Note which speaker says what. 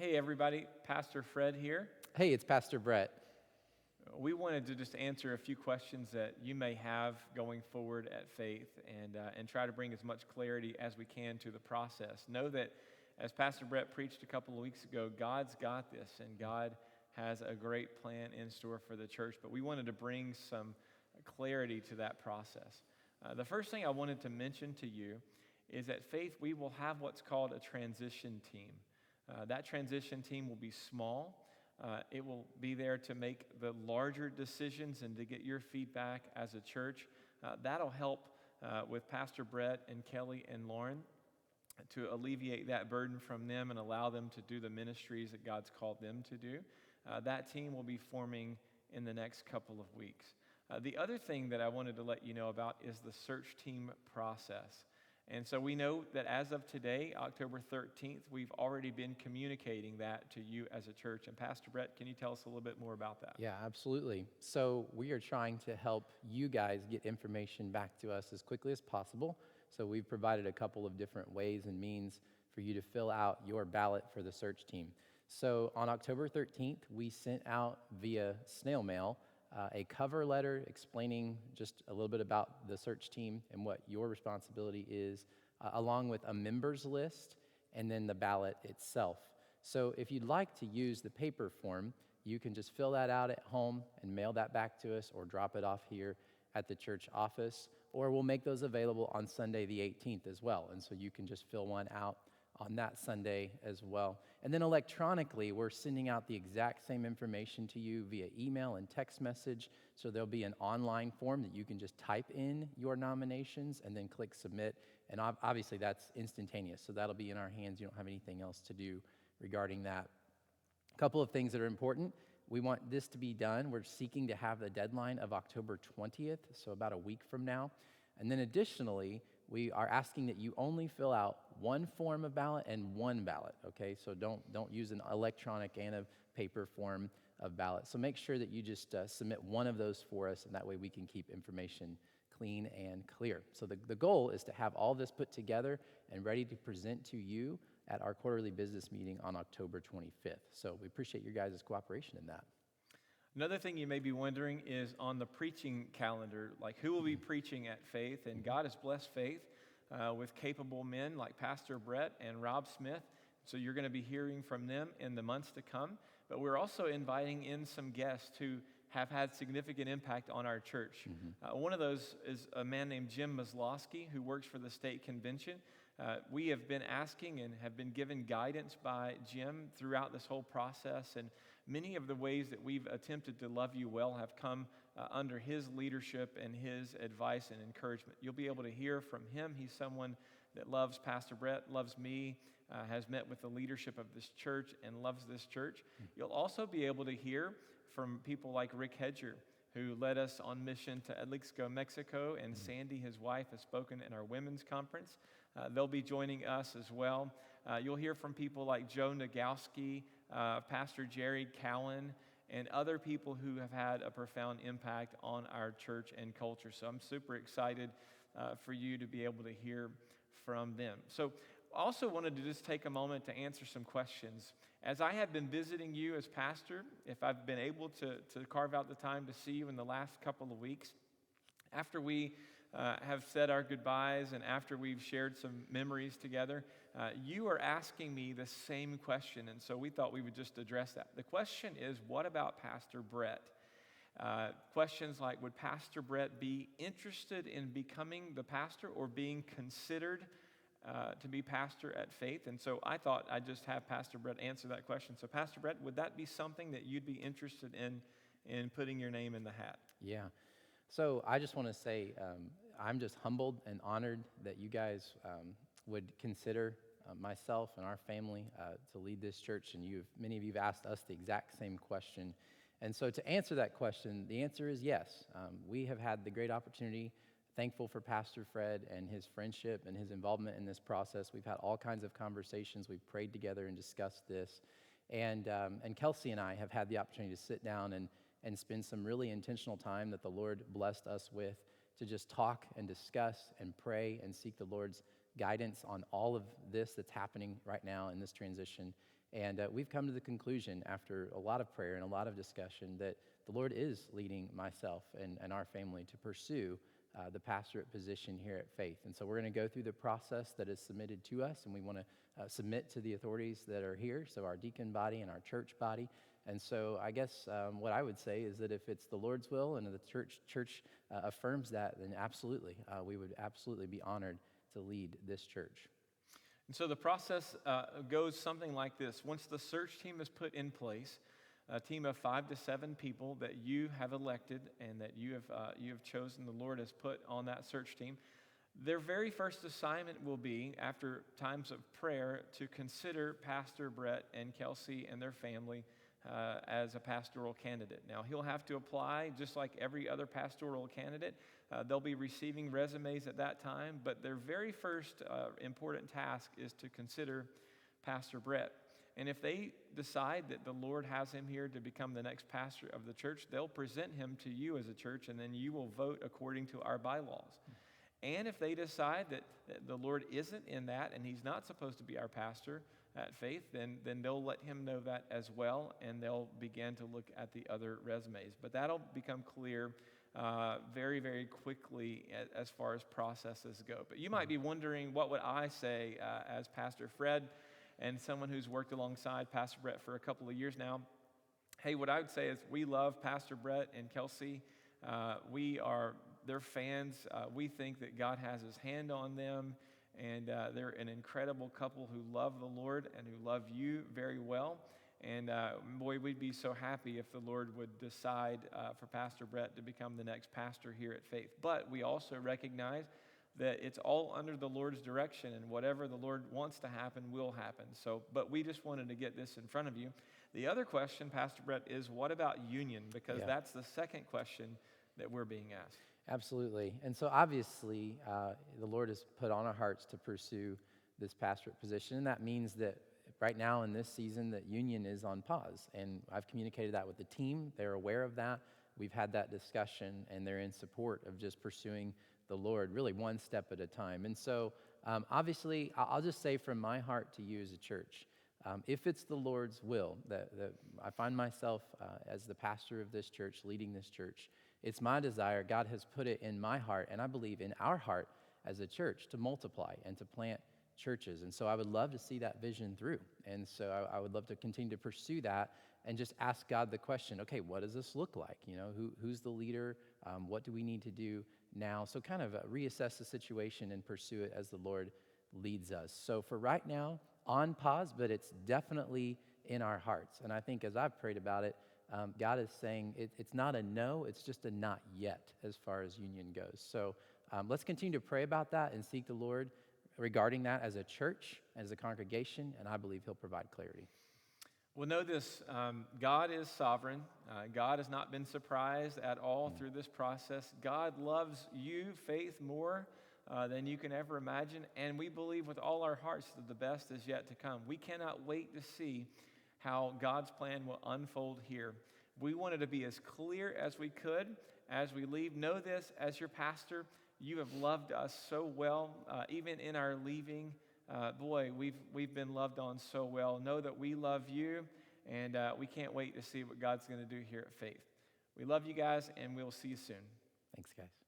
Speaker 1: Hey, everybody. Pastor Fred here.
Speaker 2: Hey, it's Pastor Brett.
Speaker 1: We wanted to just answer a few questions that you may have going forward at Faith and try to bring as much clarity as we can to the process. Know that, as Pastor Brett preached a couple of weeks ago, God's got this, and God has a great plan in store for the church. But we wanted to bring some clarity to that process. The first thing I wanted to mention to you is at Faith, we will have what's called a transition team. That transition team will be small. It will be there to make the larger decisions and to get your feedback as a church. That'll help with Pastor Brett and Kelly and Lauren to alleviate that burden from them and allow them to do the ministries that God's called them to do. That team will be forming in the next couple of weeks. The other thing that I wanted to let you know about is the search team process. And so we know that as of today, October 13th, we've already been communicating that to you as a church. And Pastor Brett, can you tell us a little bit more about that?
Speaker 2: Yeah, absolutely. So we are trying to help you guys get information back to us as quickly as possible. So we've provided a couple of different ways and means for you to fill out your ballot for the search team. So on October 13th, we sent out via snail mail a cover letter explaining just a little bit about the search team and what your responsibility is, along with a members list and then the ballot itself. So if you'd like to use the paper form, you can just fill that out at home and mail that back to us or drop it off here at the church office, or we'll make those available on Sunday the 18th as well. And so you can just fill one out on that Sunday as well. And then electronically, we're sending out the exact same information to you via email and text message. So there'll be an online form that you can just type in your nominations and then click submit. And obviously that's instantaneous. So that'll be in our hands. You don't have anything else to do regarding that. A couple of things that are important. We want this to be done. We're seeking to have the deadline of October 20th, so about a week from now. And then additionally, we are asking that you only fill out one form of ballot and one ballot, okay? So don't use an electronic and a paper form of ballot. So make sure that you just submit one of those for us, and that way we can keep information clean and clear. So the goal is to have all this put together and ready to present to you at our quarterly business meeting on October 25th. So we appreciate your guys' cooperation in that.
Speaker 1: Another thing you may be wondering is on the preaching calendar, like who will be preaching at Faith? And God has blessed Faith with capable men like Pastor Brett and Rob Smith. So you're going to be hearing from them in the months to come. But we're also inviting in some guests who have had significant impact on our church. One of those is a man named Jim Maslowski, who works for the state convention. We have been asking and have been given guidance by Jim throughout this whole process, and many of the ways that we've attempted to love you well have come under his leadership and his advice and encouragement. You'll be able to hear from him. He's someone that loves Pastor Brett, loves me, has met with the leadership of this church, and loves this church. You'll also be able to hear from people like Rick Hedger, who led us on mission to Atlixco, Mexico, and Sandy, his wife, has spoken in our women's conference. They'll be joining us as well. You'll hear from people like Joe Nagowski, Pastor Jerry Cowan, and other people who have had a profound impact on our church and culture. So I'm super excited for you to be able to hear from them. So I also wanted to just take a moment to answer some questions. As I have been visiting you as pastor, if I've been able to carve out the time to see you in the last couple of weeks, after we have said our goodbyes and after we've shared some memories together, you are asking me the same question, and so we thought we would just address that. The question is, what about Pastor Brett? Questions like, would Pastor Brett be interested in becoming the pastor or being considered to be pastor at Faith? And so I thought I'd just have Pastor Brett answer that question. So Pastor Brett, would that be something that you'd be interested in putting your name in the hat?
Speaker 2: Yeah. So I just want to say I'm just humbled and honored that you guys would consider myself and our family to lead this church, and many of you have asked us the exact same question. And so to answer that question, the answer is yes. We have had the great opportunity, thankful for Pastor Fred and his friendship and his involvement in this process. We've had all kinds of conversations. We've prayed together and discussed this. And Kelsey and I have had the opportunity to sit down and spend some really intentional time that the Lord blessed us with to just talk and discuss and pray and seek the Lord's guidance on all of this that's happening right now in this transition. And we've come to the conclusion after a lot of prayer and a lot of discussion that the Lord is leading myself and our family to pursue the pastorate position here at Faith. And so we're going to go through the process that is submitted to us, and we want to submit to the authorities that are here, so our deacon body and our church body. And so I guess what I would say is that if it's the Lord's will and the church affirms that, then absolutely, we would absolutely be honored to lead this church.
Speaker 1: And so the process goes something like this. Once the search team is put in place, a team of 5 to 7 people that you have elected and that you have chosen, the Lord has put on that search team, their very first assignment will be, after times of prayer, to consider Pastor Brett and Kelsey and their family as a pastoral candidate. Now, he'll have to apply just like every other pastoral candidate. They'll be receiving resumes at that time, but their very first important task is to consider Pastor Brett. And if they decide that the Lord has him here to become the next pastor of the church, they'll present him to you as a church, and then you will vote according to our bylaws. And if they decide that the Lord isn't in that and he's not supposed to be our pastor at Faith, then they'll let him know that as well, and they'll begin to look at the other resumes. But that'll become clear very, very quickly as far as processes go. But you might be wondering, what would I say as Pastor Fred and someone who's worked alongside Pastor Brett for a couple of years now? Hey, what I would say is we love Pastor Brett and Kelsey. They're fans. We think that God has his hand on them, and they're an incredible couple who love the Lord and who love you very well. And boy, we'd be so happy if the Lord would decide for Pastor Brett to become the next pastor here at Faith. But we also recognize that it's all under the Lord's direction, and whatever the Lord wants to happen will happen. But we just wanted to get this in front of you. The other question, Pastor Brett, is what about union? Because that's the second question that we're being asked.
Speaker 2: Absolutely. And so obviously, the Lord has put on our hearts to pursue this pastorate position, and that means that right now in this season that union is on pause. And I've communicated that with the team. They're aware of that. We've had that discussion, and they're in support of just pursuing the Lord really one step at a time. And so obviously, I'll just say from my heart to you as a church, if it's the Lord's will that I find myself as the pastor of this church, leading this church, it's my desire, God has put it in my heart, and I believe in our heart as a church, to multiply and to plant churches. And so I would love to see that vision through. And so I would love to continue to pursue that and just ask God the question, okay, what does this look like? You know, who's the leader? What do we need to do now? So kind of reassess the situation and pursue it as the Lord leads us. So for right now, on pause, but it's definitely in our hearts. And I think as I've prayed about it, God is saying it's not a no, it's just a not yet as far as union goes. So let's continue to pray about that and seek the Lord regarding that as a church, as a congregation, and I believe he'll provide clarity.
Speaker 1: Well, know this, God is sovereign. God has not been surprised at all through this process. God loves you, Faith, more than you can ever imagine, and we believe with all our hearts that the best is yet to come. We cannot wait to see how God's plan will unfold here. We wanted to be as clear as we could as we leave. Know this, as your pastor, you have loved us so well, even in our leaving. Boy, we've been loved on so well. Know that we love you, and we can't wait to see what God's going to do here at Faith. We love you guys, and we'll see you soon.
Speaker 2: Thanks, guys.